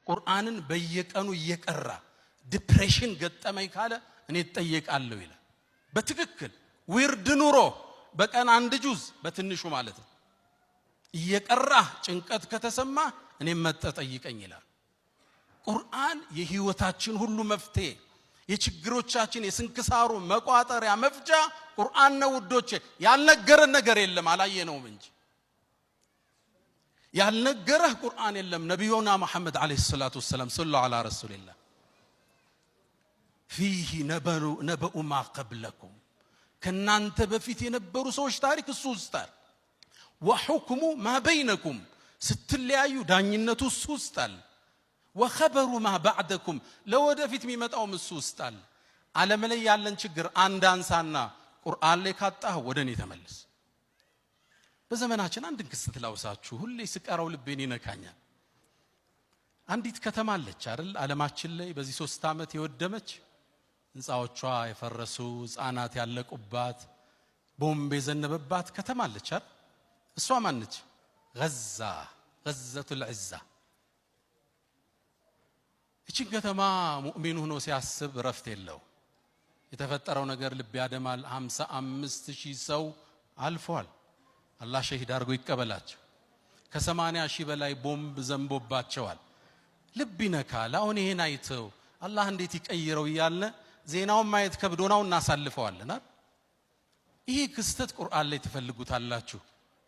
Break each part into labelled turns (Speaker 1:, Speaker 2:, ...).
Speaker 1: ቁርአንን በየቀኑ እየቀራ ዲፕሬሽን ገጠመኝ ካለ እኔ ተጠየቃለሁ ይላል በትክክል ዊርድ ኑሮ በቀን አንድ ጁዝ በትንሹ ማለት ነው እየቀራ ጭንቀት ከተሰማ እኔ መጠጠይቀኝ ይላል ቁርአን የህይወታችን ሁሉ መፍትሄ የችግሮቻችን የስንክሳሩ መቋጠሪያ መፍጃ ቁርአን ነው ውዶቼ ያልነገረን ነገር የለም አላየነውም እንጂ ያልነገረህ ቁርአን የለም ነብዩና መሐመድ አለይሂ ሰላቱ ወሰለም ሰለላሁ ዐላ ረሱሊላህ فيه نبأ ما قبلكم ከናንተ በፊት የነበሩ ሰዎች ታሪክ እሱ ውስጣል وحكم ما بينكم ስትለያዩ ዳኝነቱ እሱ ውስጣል وخبر ما بعدكم ለወደፊት የሚመጣው እሱ ውስጣል ዓለም ላይ ያለን ችግር አንድ አንሳና ቁርአን ላይ ካጣህ ወደኔ ተመለስ በዘመናችን አንድ ክስተት ላውሳችሁ ሁሌ ስቀራው ልቤን ይነካኛል አንዲት ከተማ አለች አይደል ዓለማችን ላይ በዚህ 3 አመት የወደመች ህንጻዎቿ የፈረሱ ህፃናት ያለቁባት ቦምብ የዘነበባት ከተማ አለች አይደል እሷ ማን ነች غزة العزة እቺ ከተማ ሙእሚን ሆኖ ሲያስብ ረፍት የለው የተፈጠረው ነገር ልብ ያደማል 55000 ሰው አልፏል አላህ ሸሂድ አድርጎ ይቀበላቸው ከ80,000 በላይ ቦምብ ዘንቦባቸዋል ልብ ይነካል አሁን ይሄን አይተው አላህ እንዴት ይቀይረው ይያልነ ዜናውን ማየት ከብዶናው እናሳልፈዋልና ይሄ ክስተት ቁርአን ላይ ተፈልጉታላችሁ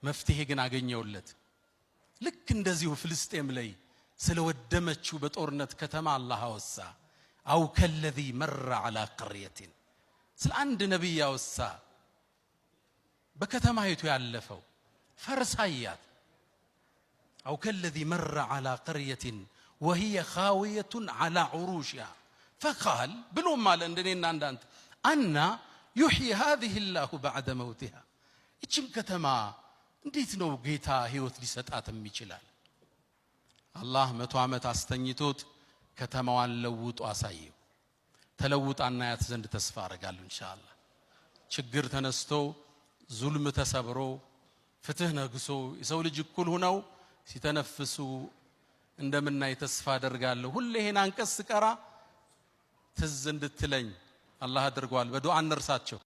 Speaker 1: መፍትሄ ግን አገኘውለት ልክ እንደዚሁ ፍልስጤም ላይ ስለወደመችው በጦርነት ከተማ አላህ አወሳ አው ከለዚ መረ على قريه ስለ አንድ ነብይ አወሳ በከተማይቱ ያለፈው ፈርሳያት አው ከለዚ መረ على قريه وهي خاويه على عروشها فقال بلو مال እንደኔና እንዳንተ አና يحيي هذه الله بعد موتها እቺን ከተማ እንዴት ነው ጌታ ህይወት ሊሰጣትም ይችላል አላህ 100 አመት አስተኝቶት ከተማዋን ለውጦ አሳየው ተለውጣና ያት ዘንድ ተስፋ አረጋለሁ ኢንሻአላህ ችግር ተነስቶ ዙልም ተሰብሮ ፍትህ ነግሶ የሰው ልጅ እኩል ሆነው ሲተነፍሱ እንደምናይ ተስፋ አደርጋለሁ ሁሌ ይሄን አንቀስ ቀራ ትዝ እንድትለኝ አላህ አድርጓል በዱዓ እንርሳቸው